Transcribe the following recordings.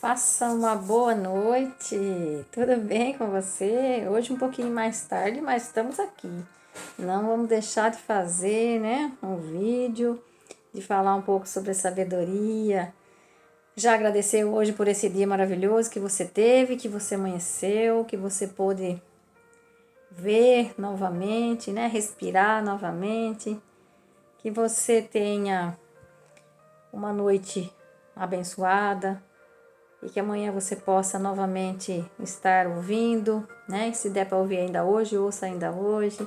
Faça uma boa noite. Tudo bem com você? Hoje um pouquinho mais tarde, mas estamos aqui. Não vamos deixar de fazer, né, um vídeo, de falar um pouco sobre sabedoria. Já agradecer hoje por esse dia maravilhoso que você teve, que você amanheceu, que você pôde ver novamente, né, respirar novamente. Que você tenha uma noite abençoada, e que amanhã você possa novamente estar ouvindo, né? Se der para ouvir ainda hoje, ouça ainda hoje.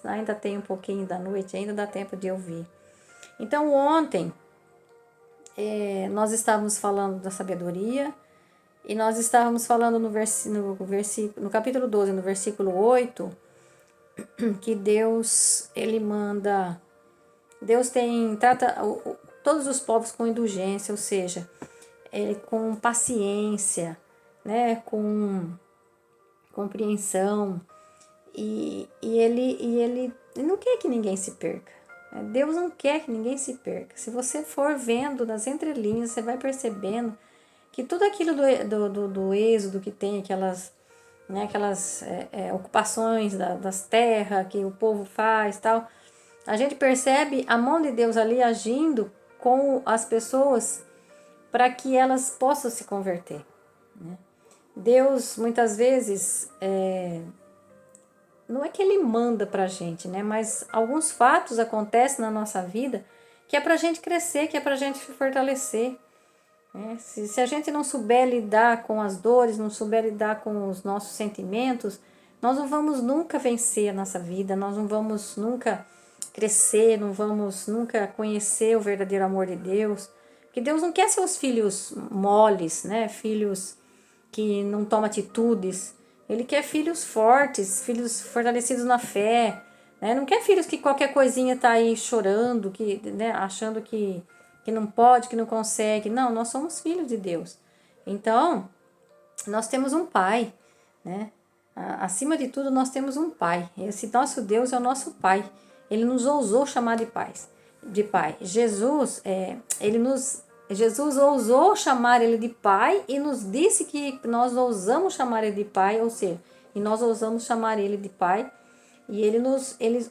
Ainda tem um pouquinho da noite, ainda dá tempo de ouvir. Então, ontem nós estávamos falando da sabedoria e nós estávamos falando no capítulo 12, no versículo 8, que Deus trata todos os povos com indulgência, ou seja, com paciência, né, com compreensão, e ele não quer que ninguém se perca. Deus não quer que ninguém se perca. Se você for vendo nas entrelinhas, você vai percebendo que tudo aquilo do êxodo que tem, aquelas ocupações das terras que o povo faz, tal, a gente percebe a mão de Deus ali agindo com as pessoas para que elas possam se converter, né? Deus, muitas vezes, não é que Ele manda para a gente, né? Mas alguns fatos acontecem na nossa vida que é para a gente crescer, que é para a gente se fortalecer, né? Se a gente não souber lidar com as dores, não souber lidar com os nossos sentimentos, nós não vamos nunca vencer a nossa vida, nós não vamos nunca crescer, não vamos nunca conhecer o verdadeiro amor de Deus. Porque Deus não quer seus filhos moles, né? Filhos que não tomam atitudes. Ele quer filhos fortes, filhos fortalecidos na fé, né? Não quer filhos que qualquer coisinha tá aí chorando, né? Achando que não pode, que não consegue. Não, nós somos filhos de Deus. Então, nós temos um pai, né? Acima de tudo, nós temos um pai. Esse nosso Deus é o nosso pai. Ele nos ousou chamar de pai. Jesus ousou chamar ele de pai e nos disse que nós ousamos chamar ele de pai, ou seja, e nós ousamos chamar ele de pai e ele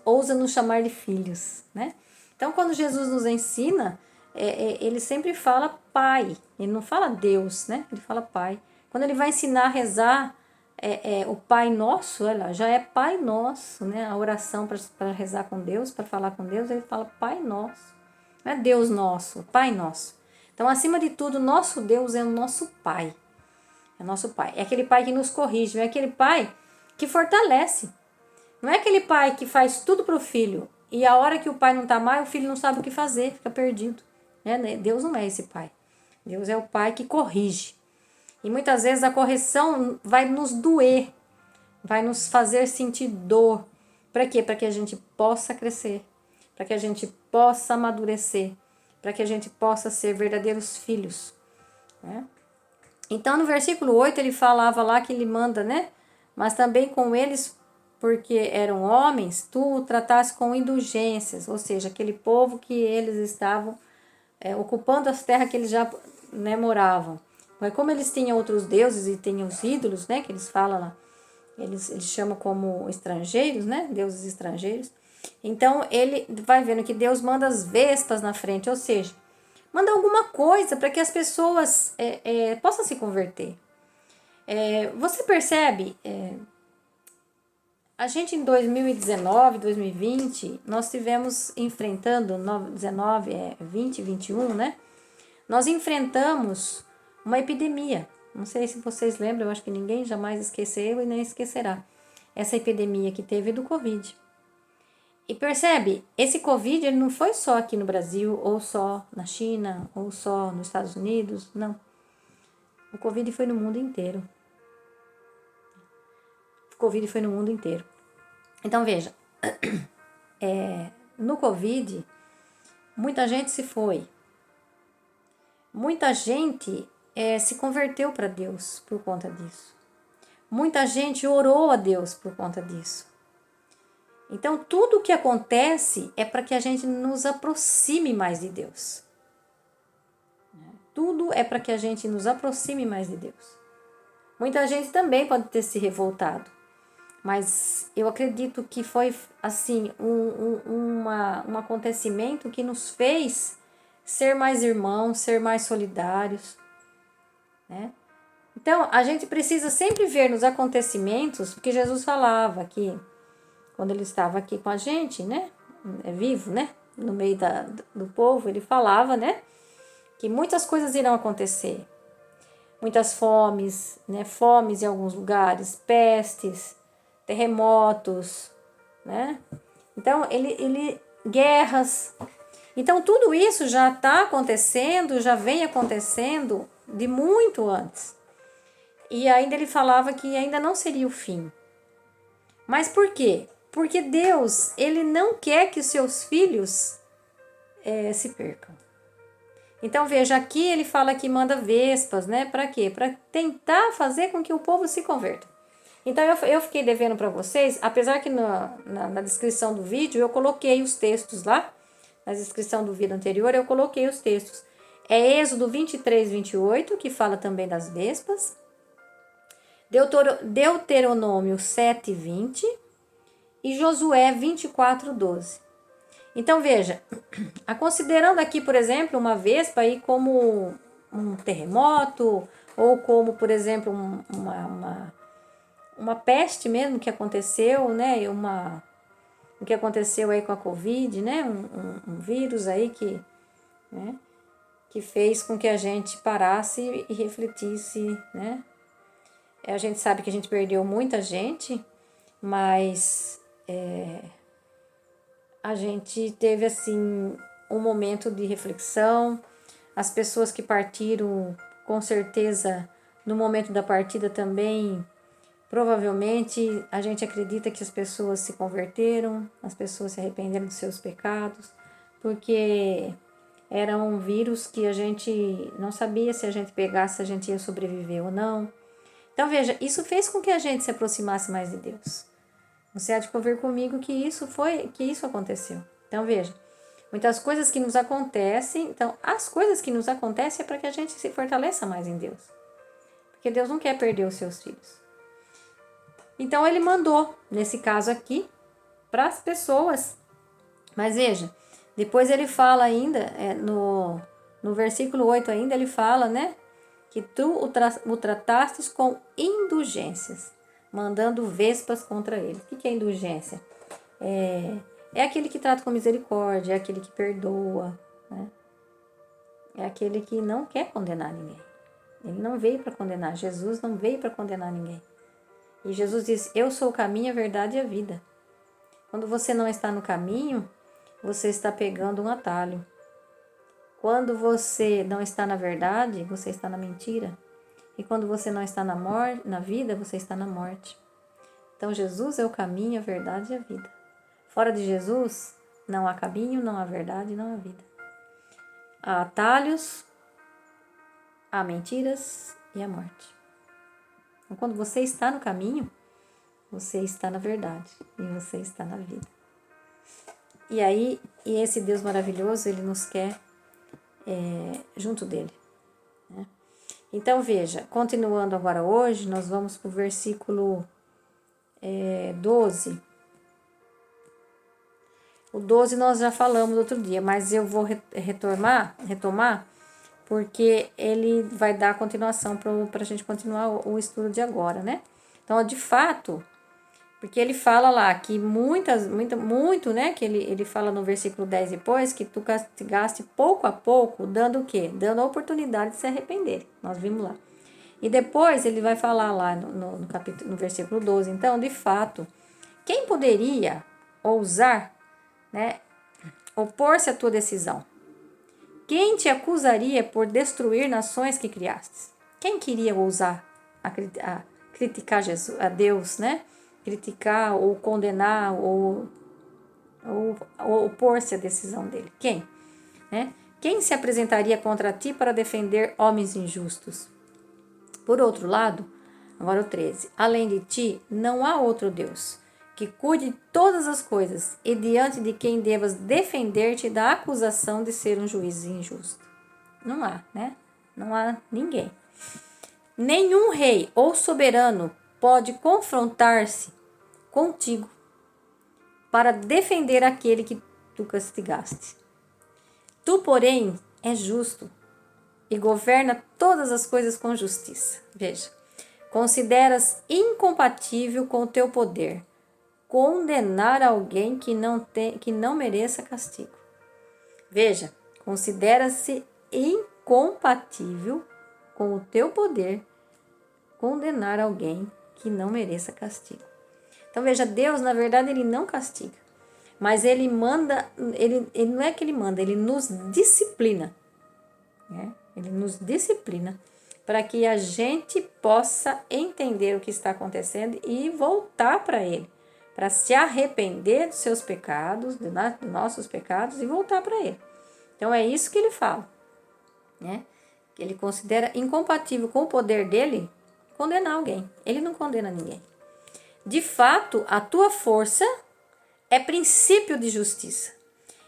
ousa nos chamar de filhos, né? Então, quando Jesus nos ensina, ele sempre fala pai, ele não fala Deus, né? Ele fala pai. Quando ele vai ensinar a rezar o Pai Nosso, olha, já é Pai Nosso, né? A oração para rezar com Deus, para falar com Deus, ele fala Pai Nosso. Não é Deus nosso, Pai Nosso. Então, acima de tudo, nosso Deus é o nosso Pai. É nosso Pai. É aquele Pai que nos corrige, é aquele Pai que fortalece. Não é aquele pai que faz tudo para o filho e a hora que o pai não está mais, o filho não sabe o que fazer, fica perdido, né? Deus não é esse pai. Deus é o pai que corrige. E muitas vezes a correção vai nos doer, vai nos fazer sentir dor. Para quê? Para que a gente possa crescer, para que a gente possa amadurecer, para que a gente possa ser verdadeiros filhos, né? Então, no versículo 8, ele falava lá que ele manda, né? Mas também com eles, porque eram homens, tu tratasse com indulgências, ou seja, aquele povo que eles estavam ocupando as terras que eles já, né, moravam. Mas como eles tinham outros deuses e tinham os ídolos, né, que eles falam lá, eles chamam como estrangeiros, né, deuses estrangeiros. Então, ele vai vendo que Deus manda as vespas na frente, ou seja, manda alguma coisa para que as pessoas possam se converter. Você percebe, a gente em 2019, 2020, nós tivemos enfrentando, 19, 20, 21, né? Nós enfrentamos uma epidemia. Não sei se vocês lembram, eu acho que ninguém jamais esqueceu e nem esquecerá. Essa epidemia que teve do Covid. E percebe, esse Covid ele não foi só aqui no Brasil, ou só na China, ou só nos Estados Unidos, não. O Covid foi no mundo inteiro. O Covid foi no mundo inteiro. Então veja, no Covid, muita gente se foi. Muita gente se converteu para Deus por conta disso. Muita gente orou a Deus por conta disso. Então, tudo o que acontece é para que a gente nos aproxime mais de Deus. tudo é para que a gente nos aproxime mais de Deus. Muita gente também pode ter se revoltado, mas eu acredito que foi assim um acontecimento que nos fez ser mais irmãos, ser mais solidários, né? Então, a gente precisa sempre ver nos acontecimentos, porque Jesus falava que quando ele estava aqui com a gente, né, vivo, né, no meio do povo, ele falava, né, que muitas coisas irão acontecer. Muitas fomes, né, fomes em alguns lugares, pestes, terremotos, né? Então, guerras. Então, tudo isso já está acontecendo, já vem acontecendo de muito antes. E ainda ele falava que ainda não seria o fim. Mas por quê? Porque Deus, ele não quer que os seus filhos se percam. Então, veja, aqui ele fala que manda vespas, né? Para quê? Para tentar fazer com que o povo se converta. Então, eu fiquei devendo para vocês, apesar que na descrição do vídeo eu coloquei os textos lá, na descrição do vídeo anterior eu coloquei os textos. É Êxodo 23, 28, que fala também das vespas. Deuteronômio 7, 20 e Josué 24, 12. Então, veja, considerando aqui, por exemplo, uma vespa aí como um terremoto, ou como, por exemplo, uma peste mesmo que aconteceu, né? O que aconteceu aí com a Covid, né? Um vírus aí né? Que fez com que a gente parasse e refletisse, né? A gente sabe que a gente perdeu muita gente, mas a gente teve assim um momento de reflexão. As pessoas que partiram, com certeza, no momento da partida também, provavelmente a gente acredita que as pessoas se converteram, as pessoas se arrependeram dos seus pecados, porque era um vírus que a gente não sabia se a gente pegasse, se a gente ia sobreviver ou não. Então, veja, isso fez com que a gente se aproximasse mais de Deus. Você há de convir comigo que isso aconteceu. Então, veja, muitas coisas que nos acontecem, então, as coisas que nos acontecem é para que a gente se fortaleça mais em Deus. Porque Deus não quer perder os seus filhos. Então, ele mandou, nesse caso aqui, para as pessoas. Mas veja, depois ele fala ainda, no versículo 8 ainda, ele fala, né? Que tu o tratastes com indulgências, mandando vespas contra ele. O que é indulgência? É aquele que trata com misericórdia, é aquele que perdoa, né? É aquele que não quer condenar ninguém. Ele não veio para condenar, Jesus não veio para condenar ninguém. E Jesus diz, eu sou o caminho, a verdade e a vida. Quando você não está no caminho, você está pegando um atalho. Quando você não está na verdade, você está na mentira. E quando você não está na vida, você está na morte. Então, Jesus é o caminho, a verdade e a vida. Fora de Jesus, não há caminho, não há verdade, não há vida. Há atalhos, há mentiras e a morte. Então, quando você está no caminho, você está na verdade e você está na vida. E aí, esse Deus maravilhoso, ele nos quer junto dele, né? Então, veja, continuando agora hoje, nós vamos para o versículo 12. O 12 nós já falamos outro dia, mas eu vou retomar, porque ele vai dar continuação para a gente continuar o estudo de agora, né? Então, de fato, porque ele fala lá que muito, né? Que ele fala no versículo 10 depois, que tu castigaste pouco a pouco, dando o quê? Dando a oportunidade de se arrepender. Nós vimos lá. E depois ele vai falar lá no capítulo, no versículo 12. Então, de fato, quem poderia ousar, né, opor-se à tua decisão? Quem te acusaria por destruir nações que criastes? Quem queria ousar a criticar a Deus, né? Criticar ou condenar ou opor-se à decisão dele? Quem? Né? Quem se apresentaria contra ti para defender homens injustos? Por outro lado, agora o 13. Além de ti, não há outro Deus que cuide de todas as coisas e diante de quem devas defender-te da acusação de ser um juiz injusto. Não há, né? Não há ninguém. Nenhum rei ou soberano pode confrontar-se contigo para defender aquele que tu castigaste. Tu, porém, és justo e governa todas as coisas com justiça. Veja, consideras incompatível com o teu poder condenar alguém que não mereça castigo. Veja, considera-se incompatível com o teu poder condenar alguém que não mereça castigo. Então veja, Deus, na verdade, ele não castiga, mas ele manda, ele não é que ele manda, ele nos disciplina, né? Ele nos disciplina para que a gente possa entender o que está acontecendo e voltar para ele, para se arrepender dos seus pecados, dos nossos pecados e voltar para ele. Então é isso que ele fala, né? Ele considera incompatível com o poder dele condenar alguém. Ele não condena ninguém. De fato, a tua força é princípio de justiça,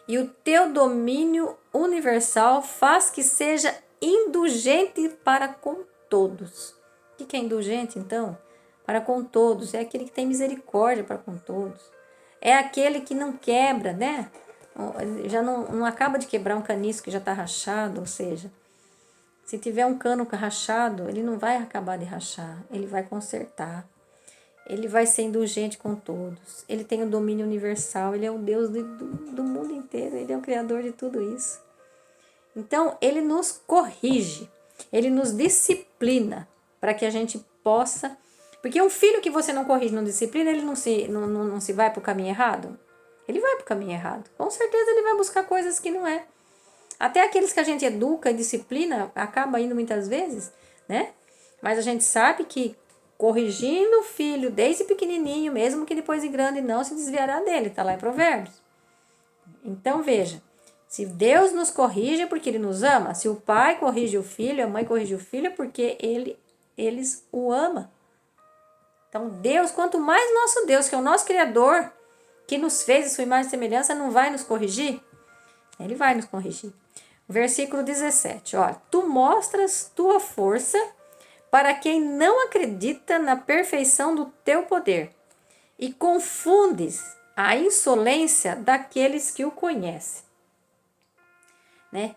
e o teu domínio universal faz que seja indulgente para com todos. O que é indulgente, então? Para com todos. É aquele que tem misericórdia para com todos. É aquele que não quebra, né? Já não acaba de quebrar um caniço que já está rachado, ou seja, se tiver um cano rachado, ele não vai acabar de rachar, ele vai consertar. Ele vai ser indulgente com todos. Ele tem o domínio universal. Ele é o Deus do mundo inteiro. Ele é o Criador de tudo isso. Então, ele nos corrige. Ele nos disciplina para que a gente possa... Porque um filho que você não corrige, não disciplina, ele não se vai para o caminho errado? Ele vai para o caminho errado. Com certeza ele vai buscar coisas que não é. Até aqueles que a gente educa e disciplina, acaba indo muitas vezes, né? Mas a gente sabe que corrigindo o filho desde pequenininho, mesmo que depois de grande não se desviará dele, está lá em Provérbios. Então veja, se Deus nos corrige é porque ele nos ama, se o pai corrige o filho, a mãe corrige o filho é porque eles o amam. Então Deus, quanto mais nosso Deus, que é o nosso Criador, que nos fez a sua imagem e semelhança, não vai nos corrigir? Ele vai nos corrigir. Versículo 17, ó, tu mostras tua força para quem não acredita na perfeição do teu poder, e confundes a insolência daqueles que o conhecem, né?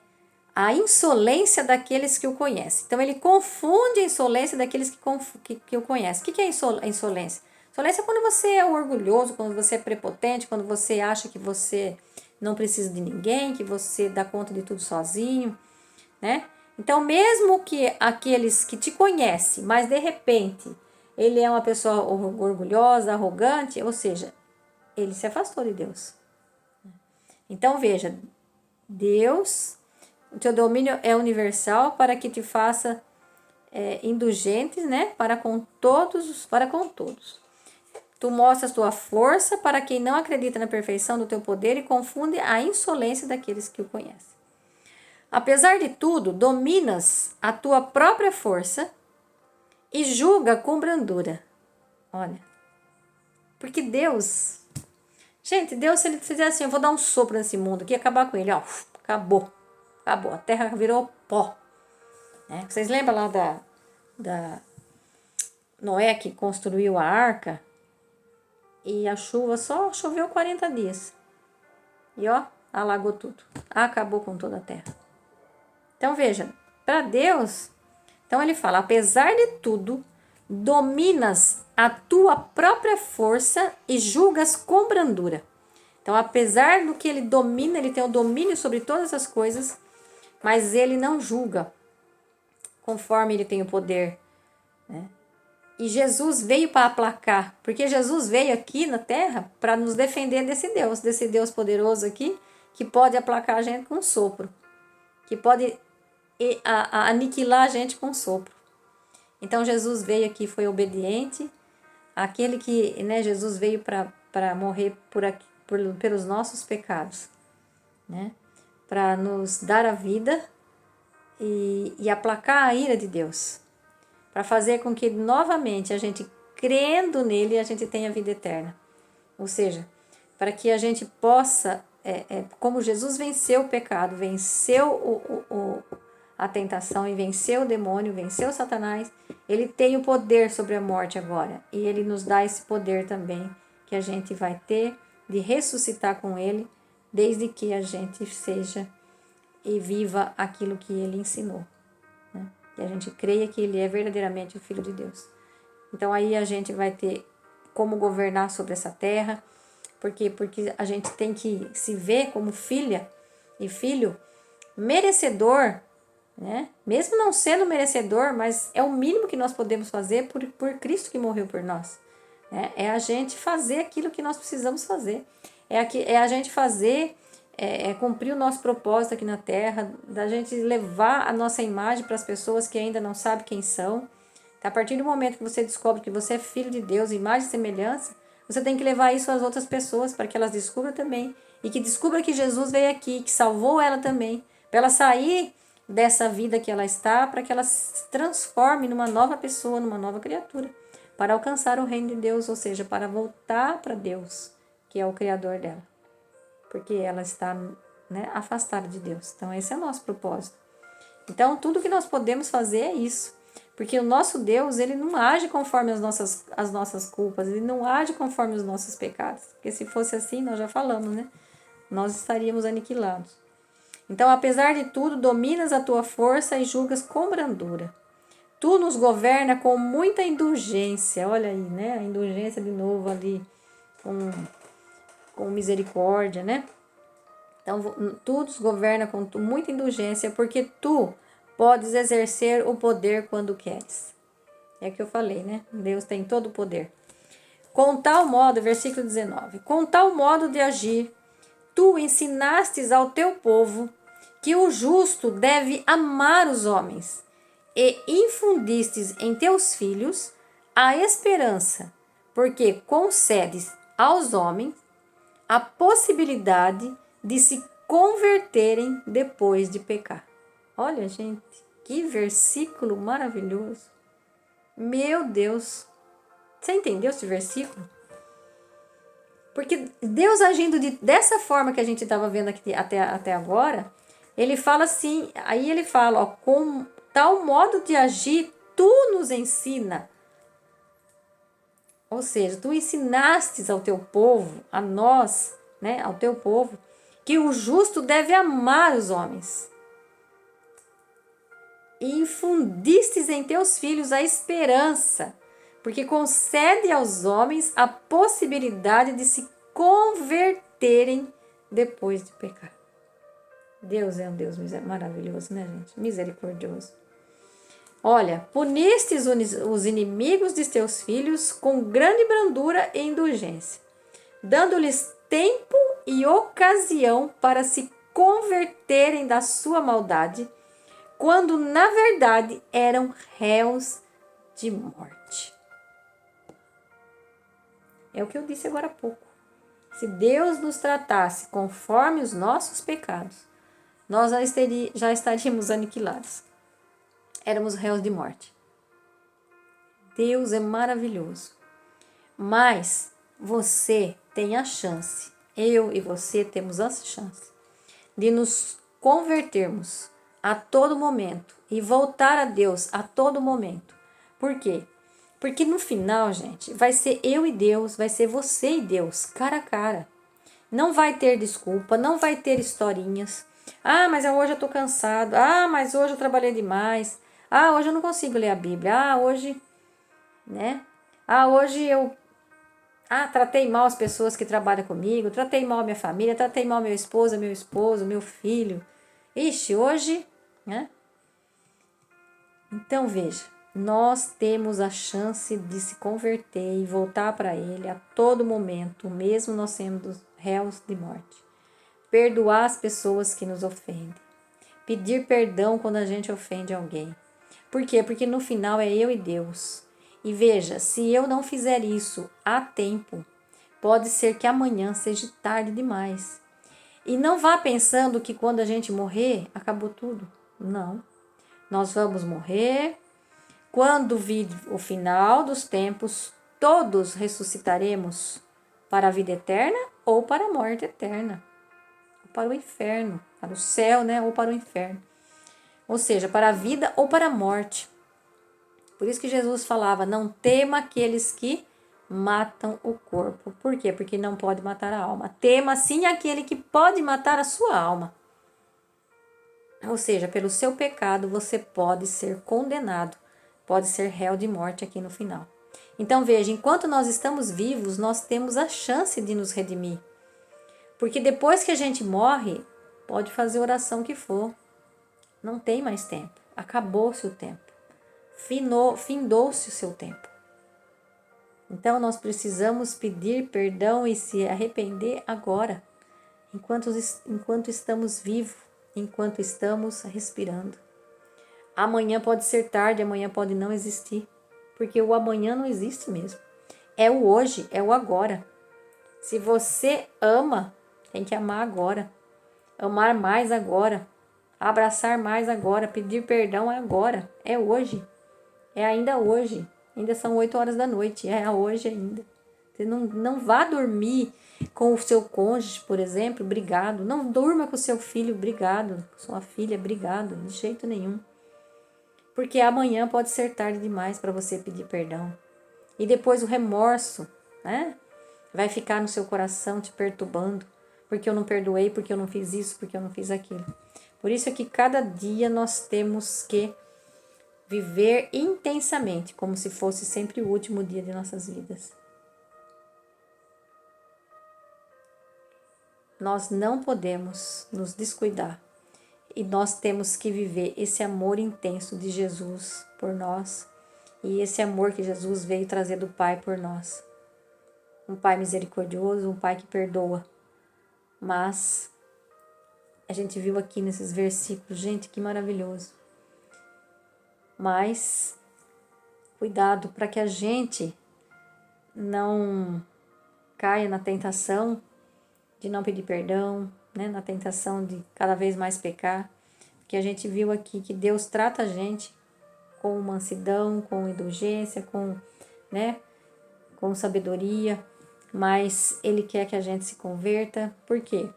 A insolência daqueles que o conhecem. Então, ele confunde a insolência daqueles que o conhecem. O que é insolência? Insolência é quando você é orgulhoso, quando você é prepotente, quando você acha que você não precisa de ninguém, que você dá conta de tudo sozinho, né? Então, mesmo que aqueles que te conhecem, mas de repente ele é uma pessoa orgulhosa, arrogante, ou seja, ele se afastou de Deus. Então, veja, Deus, o teu domínio é universal para que te faça indulgentes, né? Para com todos. Tu mostras tua força para quem não acredita na perfeição do teu poder e confunde a insolência daqueles que o conhecem. Apesar de tudo, dominas a tua própria força e julga com brandura. Olha, porque Deus... Gente, Deus, se ele fizer assim, eu vou dar um sopro nesse mundo aqui e acabar com ele, ó, acabou. A terra virou pó. Né? Vocês lembram lá da Noé que construiu a arca? E a chuva só choveu 40 dias. E ó, alagou tudo. Acabou com toda a terra. Então veja, para Deus, então ele fala, apesar de tudo, dominas a tua própria força e julgas com brandura. Então, apesar do que ele domina, ele tem o domínio sobre todas as coisas, mas ele não julga conforme ele tem o poder, né? E Jesus veio para aplacar, porque Jesus veio aqui na terra para nos defender desse Deus poderoso aqui, que pode aplacar a gente com um sopro, que pode aniquilar a gente com um sopro. Então Jesus veio aqui, foi obediente, aquele que, né, Jesus veio para morrer pelos nossos pecados, né? Para nos dar a vida e aplacar a ira de Deus, para fazer com que novamente a gente, crendo nele, a gente tenha vida eterna. Ou seja, para que a gente possa, como Jesus venceu o pecado, venceu a tentação e venceu o demônio, venceu Satanás, ele tem o poder sobre a morte agora. E ele nos dá esse poder também, que a gente vai ter de ressuscitar com ele, desde que a gente seja e viva aquilo que ele ensinou, né? Que a gente creia que ele é verdadeiramente o Filho de Deus. Então aí a gente vai ter como governar sobre essa terra. Por quê? Porque a gente tem que se ver como filha e filho merecedor, né? Mesmo não sendo merecedor, mas é o mínimo que nós podemos fazer por Cristo que morreu por nós, né? É a gente fazer aquilo que nós precisamos fazer. É a gente fazer, cumprir o nosso propósito aqui na terra, da gente levar a nossa imagem para as pessoas que ainda não sabem quem são. A partir do momento que você descobre que você é filho de Deus, imagem e semelhança, você tem que levar isso às outras pessoas para que elas descubram também. E que descubra que Jesus veio aqui, que salvou ela também. Para ela sair dessa vida que ela está, para que ela se transforme numa nova pessoa, numa nova criatura. Para alcançar o reino de Deus, ou seja, para voltar para Deus, que é o Criador dela. Porque ela está, né, afastada de Deus. Então esse é o nosso propósito. Então tudo que nós podemos fazer é isso. Porque o nosso Deus, ele não age conforme as nossas culpas, ele não age conforme os nossos pecados. Porque se fosse assim, nós já falamos, né? Nós estaríamos aniquilados. Então, apesar de tudo, dominas a tua força e julgas com brandura. Tu nos governa com muita indulgência. Olha aí, né? A indulgência de novo ali, com misericórdia, né? Então, tu nos governa com muita indulgência, porque tu podes exercer o poder quando queres. É o que eu falei, né? Deus tem todo o poder. Com tal modo, versículo 19, com tal modo de agir, tu ensinastes ao teu povo que o justo deve amar os homens e infundistes em teus filhos a esperança, porque concedes aos homens a possibilidade de se converterem depois de pecar. Olha, gente, que versículo maravilhoso. Meu Deus. Você entendeu esse versículo? Porque Deus agindo dessa forma que a gente estava vendo aqui até agora, ele fala assim, aí ele fala, ó, com tal modo de agir, tu nos ensina. Ou seja, tu ensinastes ao teu povo, a nós, né, ao teu povo, que o justo deve amar os homens. E infundistes em teus filhos a esperança, porque concede aos homens a possibilidade de se converterem depois de pecar. Deus é um Deus maravilhoso, né, gente? Misericordioso. Olha, punistes os inimigos de teus filhos com grande brandura e indulgência, dando-lhes tempo e ocasião para se converterem da sua maldade, quando na verdade eram réus de morte. É o que eu disse agora há pouco. Se Deus nos tratasse conforme os nossos pecados, nós já estaríamos aniquilados. Éramos réus de morte. Deus é maravilhoso. Mas você tem a chance, eu e você temos a chance de nos convertermos a todo momento e voltar a Deus a todo momento. Por quê? Porque no final, gente, vai ser eu e Deus, vai ser você e Deus, cara a cara. Não vai ter desculpa, não vai ter historinhas. Ah, mas hoje eu tô cansado. Ah, mas hoje eu trabalhei demais. Ah, hoje eu não consigo ler a Bíblia. Ah, hoje, né? Ah, hoje eu tratei mal as pessoas que trabalham comigo, tratei mal minha família, tratei mal meu esposo, meu filho. Ixi, hoje, né? Então veja, nós temos a chance de se converter e voltar para Ele a todo momento, mesmo nós sendo réus de morte. Perdoar as pessoas que nos ofendem. Pedir perdão quando a gente ofende alguém. Por quê? Porque no final é eu e Deus. E veja, se eu não fizer isso a tempo, pode ser que amanhã seja tarde demais. E não vá pensando que quando a gente morrer, acabou tudo. Não. Nós vamos morrer. Quando vir o final dos tempos, todos ressuscitaremos para a vida eterna ou para a morte eterna. Ou para o inferno, para o céu, né? Ou para o inferno. ou seja, para a vida ou para a morte. Por isso que Jesus falava, não tema aqueles que matam o corpo. Por quê? Porque não pode matar a alma. Tema sim aquele que pode matar a sua alma. Ou seja, pelo seu pecado você pode ser condenado, pode ser réu de morte aqui no final. Então veja, enquanto nós estamos vivos, nós temos a chance de nos redimir. Porque depois que a gente morre, pode fazer a oração que for. Não tem mais tempo. Acabou-se o tempo. Findou-se o seu tempo. Então nós precisamos pedir perdão e se arrepender agora, enquanto estamos vivos, enquanto estamos respirando. Amanhã pode ser tarde, amanhã pode não existir, porque o amanhã não existe mesmo. É o hoje, é o agora. Se você ama, tem que amar agora. Amar mais agora. Abraçar mais agora. Pedir perdão é agora. É hoje. É ainda hoje. Ainda são 8 horas da noite. É hoje ainda. Você não vá dormir com o seu cônjuge, por exemplo, brigado. Não durma com o seu filho, brigado. Com sua filha, brigado. De jeito nenhum. Porque amanhã pode ser tarde demais para você pedir perdão. E depois o remorso, né? Vai ficar no seu coração te perturbando. Porque eu não perdoei, porque eu não fiz isso, porque eu não fiz aquilo. Por isso é que cada dia nós temos que viver intensamente, como se fosse sempre o último dia de nossas vidas. Nós não podemos nos descuidar. E nós temos que viver esse amor intenso de Jesus por nós. E esse amor que Jesus veio trazer do Pai por nós. Um Pai misericordioso, um Pai que perdoa. Mas a gente viu aqui nesses versículos, gente, que maravilhoso. Mas cuidado para que a gente não caia na tentação de não pedir perdão, né? Na tentação de cada vez mais pecar. Que a gente viu aqui que Deus trata a gente com mansidão, com indulgência, com sabedoria, mas Ele quer que a gente se converta. Por quê?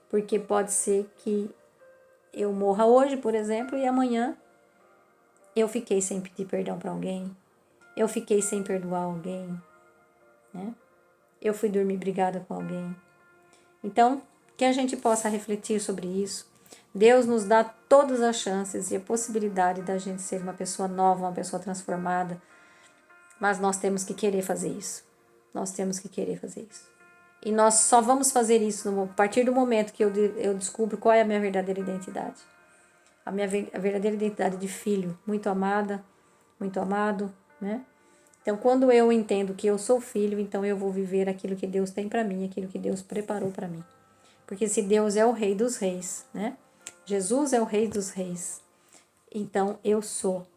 Porque pode ser que eu morra hoje, por exemplo, e amanhã eu fiquei sem pedir perdão para alguém, eu fiquei sem perdoar alguém, né? Eu fui dormir brigada com alguém. Então, que a gente possa refletir sobre isso. Deus nos dá todas as chances e a possibilidade da gente ser uma pessoa nova, uma pessoa transformada, mas nós temos que querer fazer isso. Nós temos que querer fazer isso. E nós só vamos fazer isso a partir do momento que eu descubro qual é a minha verdadeira identidade. A verdadeira identidade de filho, muito amada, muito amado, né? Então, quando eu entendo que eu sou filho, então eu vou viver aquilo que Deus tem para mim, aquilo que Deus preparou para mim. Porque se Deus é o Rei dos Reis, né? Jesus é o Rei dos Reis. Então, eu sou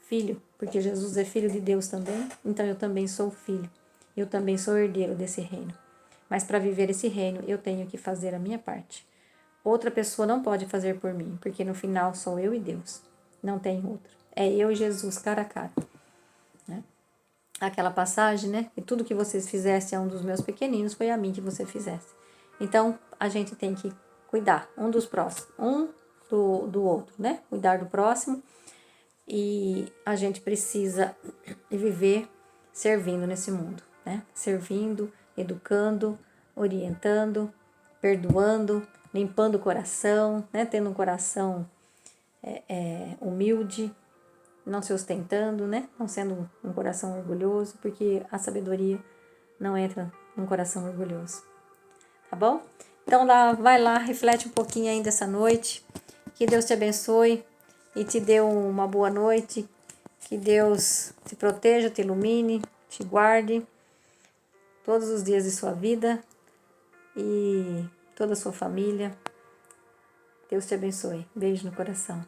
filho, porque Jesus é filho de Deus também. Então, eu também sou filho. Eu também sou herdeiro desse reino. Mas para viver esse reino, eu tenho que fazer a minha parte. Outra pessoa não pode fazer por mim, porque no final sou eu e Deus. Não tem outro. É eu e Jesus, cara a cara. Né? Aquela passagem, né? E tudo que vocês fizessem a um dos meus pequeninos foi a mim que você fizesse. Então, a gente tem que cuidar um dos próximos, um do outro, né? Cuidar do próximo. E a gente precisa viver servindo nesse mundo, né? Servindo, educando, orientando, perdoando, limpando o coração, né? Tendo um coração humilde, não se ostentando, né? Não sendo um coração orgulhoso, porque a sabedoria não entra num coração orgulhoso. Tá bom? Então vai lá, reflete um pouquinho ainda essa noite. Que Deus te abençoe e te dê uma boa noite. Que Deus te proteja, te ilumine, te guarde todos os dias de sua vida e toda a sua família. Deus te abençoe. Beijo no coração.